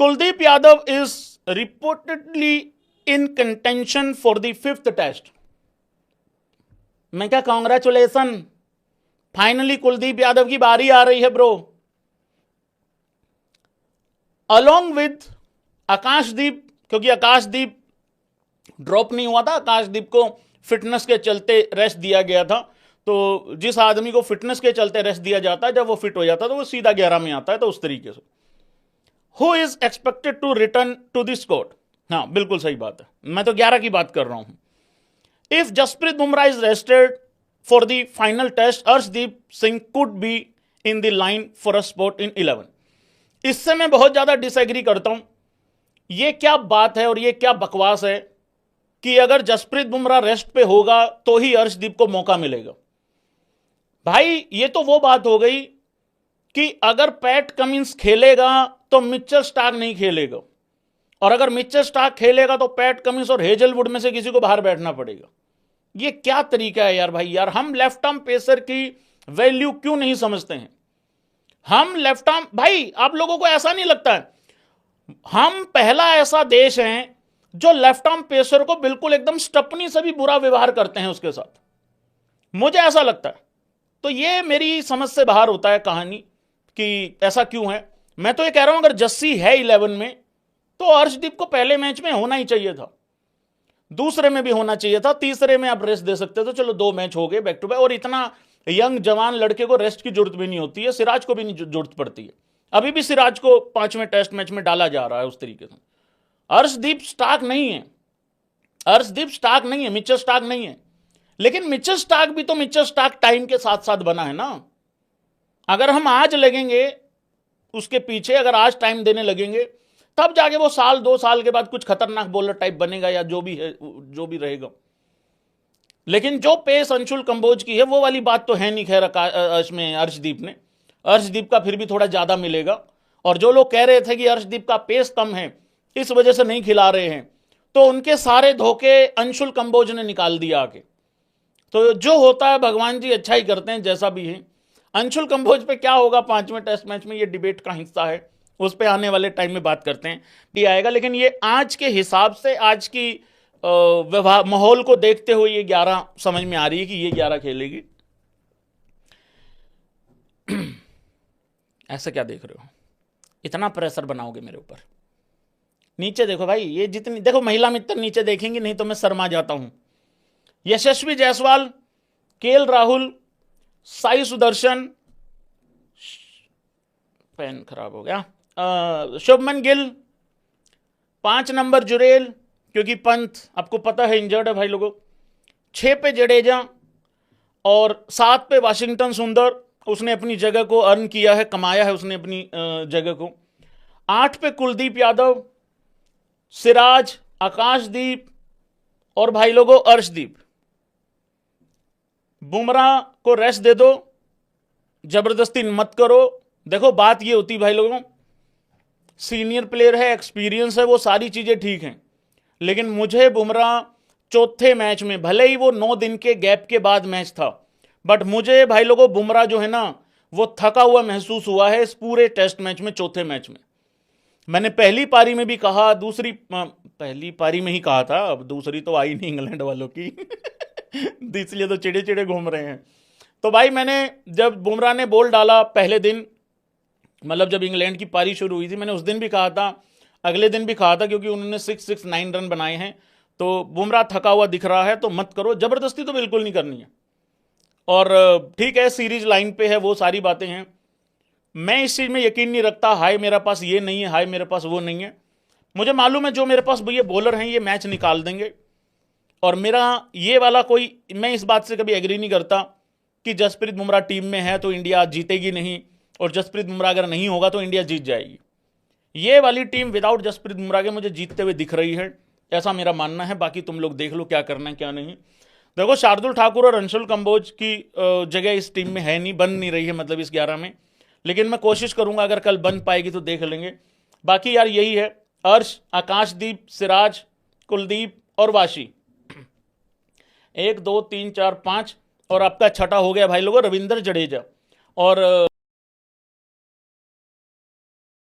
Kuldeep Yadav is reportedly in contention for the 5th test. मैं क्या, congratulation, finally Kuldeep Yadav की बारी आ रही है ब्रो। अलोंग विथ आकाशदीप, क्योंकि आकाशदीप ड्रॉप नहीं हुआ था, आकाशदीप को फिटनेस के चलते रेस्ट दिया गया था। तो जिस आदमी को फिटनेस के चलते रेस्ट दिया जाता है, जब वो फिट हो जाता है तो वो सीधा 11 में आता है। तो उस तरीके से who is expected to return to this squad. हाँ बिल्कुल सही बात है, मैं तो 11 की बात कर रहा हूं। If Jasprit Bumrah is rested for the final test, Arshdeep Singh could be in the line for a spot in 11। इससे मैं बहुत ज्यादा डिसएग्री करता हूं। यह क्या बात है और यह क्या बकवास है कि अगर जसप्रीत बुमराह रेस्ट पे होगा तो ही अर्शदीप को मौका मिलेगा। भाई ये तो वो बात हो गई कि अगर पैट कमिंस खेलेगा तो मिचेल स्टार्क नहीं खेलेगा, और अगर मिचेल स्टार्क खेलेगा तो पैट कमिंस और हेजलवुड में से किसी को बाहर बैठना पड़ेगा। ये क्या तरीका है यार भाई। यार हम लेफ्ट आर्म पेसर की वैल्यू क्यों नहीं समझते हैं? हम लेफ्ट आर्म, भाई आप लोगों को ऐसा नहीं लगता है हम पहला ऐसा देश है जो लेफ्ट आर्म पेसर को बिल्कुल एकदम स्टपनी से भी बुरा व्यवहार करते हैं उसके साथ? मुझे ऐसा लगता है। तो ये मेरी समझ से बाहर होता है कहानी कि ऐसा क्यों है। मैं तो ये कह रहा हूं अगर जस्सी है 11 में तो अर्शदीप को पहले मैच में होना ही चाहिए था, दूसरे में भी होना चाहिए था, तीसरे में आप रेस्ट दे सकते थे। चलो 2 मैच हो गए बैक टू बैक, और इतना यंग जवान लड़के को रेस्ट की जरूरत भी नहीं होती है, सिराज को भी नहीं जरूरत पड़ती है। अभी भी सिराज को 5वें टेस्ट मैच में डाला जा रहा है उस तरीके से। अर्शदीप स्टार्क नहीं है, अर्शदीप स्टार्क नहीं है, मिचेल स्टार्क नहीं है। लेकिन मिचेल स्टार्क भी तो मिचेल स्टार्क टाइम के साथ साथ बना है ना। अगर हम आज लगेंगे उसके पीछे, अगर आज टाइम देने लगेंगे, तब जाके वो साल 2 साल के बाद कुछ खतरनाक बॉलर टाइप बनेगा या जो भी है, जो भी रहेगा। लेकिन जो पेस अंशुल कंबोज की है वो वाली बात तो है नहीं। खैर इसमें अर्शदीप का फिर भी थोड़ा ज्यादा मिलेगा। और जो लोग कह रहे थे कि अर्शदीप का पेस कम है इस वजह से नहीं खिला रहे हैं, तो उनके सारे धोखे अंशुल कंबोज ने निकाल दिया आके। तो जो होता है भगवान जी अच्छा ही करते हैं, जैसा भी है। अंशुल कंबोज पे क्या होगा 5वें टेस्ट मैच में, ये डिबेट का हिस्सा है, उस पे आने वाले टाइम में बात करते हैं भी आएगा। लेकिन ये आज के हिसाब से, आज की माहौल को देखते हुए ये 11 समझ में आ रही है कि ये 11 खेलेगी। ऐसा क्या देख रहे हो, इतना प्रेशर बनाओगे मेरे ऊपर? नीचे देखो भाई, ये जितनी देखो महिला मित्र नीचे देखेंगे, नहीं तो मैं शर्मा जाता हूं। यशस्वी जायसवाल, केएल राहुल, साई सुदर्शन, पेन खराब हो गया, शुभमन गिल, 5 नंबर जुरेल, क्योंकि पंत आपको पता है इंजर्ड है भाई लोगों, 6 पे जडेजा और 7 पे वाशिंगटन सुंदर। उसने अपनी जगह को अर्न किया है, कमाया है उसने अपनी जगह को। 8 पे कुलदीप यादव, सिराज, आकाशदीप और भाई लोगों अर्शदीप। बुमराह को रेस्ट दे दो, जबरदस्ती मत करो। देखो बात ये होती भाई लोगों, सीनियर प्लेयर है, एक्सपीरियंस है, वो सारी चीजें ठीक हैं, लेकिन मुझे बुमराह चौथे मैच में, भले ही वो 9 दिन के गैप के बाद मैच था, बट मुझे भाई लोगों बुमराह जो है ना वो थका हुआ महसूस हुआ है इस पूरे टेस्ट मैच में, चौथे मैच में। मैंने पहली पारी में भी कहा, पहली पारी में ही कहा था, अब दूसरी तो आई नहीं इंग्लैंड वालों की इसलिए तो चिड़े चिड़े घूम रहे हैं। तो भाई मैंने जब बुमराह ने बॉल डाला पहले दिन, मतलब जब इंग्लैंड की पारी शुरू हुई थी, मैंने उस दिन भी कहा था, अगले दिन भी कहा था, क्योंकि उन्होंने 669 रन बनाए हैं। तो बुमराह थका हुआ दिख रहा है तो मत करो, जबरदस्ती तो बिल्कुल नहीं करनी है। और ठीक है सीरीज लाइन पे है, वो सारी बातें हैं। मैं इस चीज में यकीन नहीं रखता हाय मेरे पास ये नहीं है, हाय मेरे पास वो नहीं है। मुझे मालूम है जो मेरे पास ये बॉलर हैं ये मैच निकाल देंगे। और मेरा ये वाला कोई, मैं इस बात से कभी एग्री नहीं करता कि जसप्रीत बुमराह टीम में है तो इंडिया जीतेगी नहीं, और जसप्रीत बुमराह अगर नहीं होगा तो इंडिया जीत जाएगी। ये वाली टीम विदाउट जसप्रीत बुमराह के मुझे जीतते हुए दिख रही है, ऐसा मेरा मानना है। बाकी तुम लोग देख लो क्या करना है क्या नहीं। देखो शार्दुल ठाकुर और अंशुल कंबोज की जगह इस टीम में है नहीं, बन नहीं रही है, मतलब इस 11 में। लेकिन मैं कोशिश करूंगा अगर कल बन पाएगी तो देख लेंगे। बाकी यार यही है, अर्श, आकाशदीप, सिराज, कुलदीप और वाशी, 1 2 3 4 5, और आपका छठा हो गया भाई लोगों रविंद्र जडेजा। और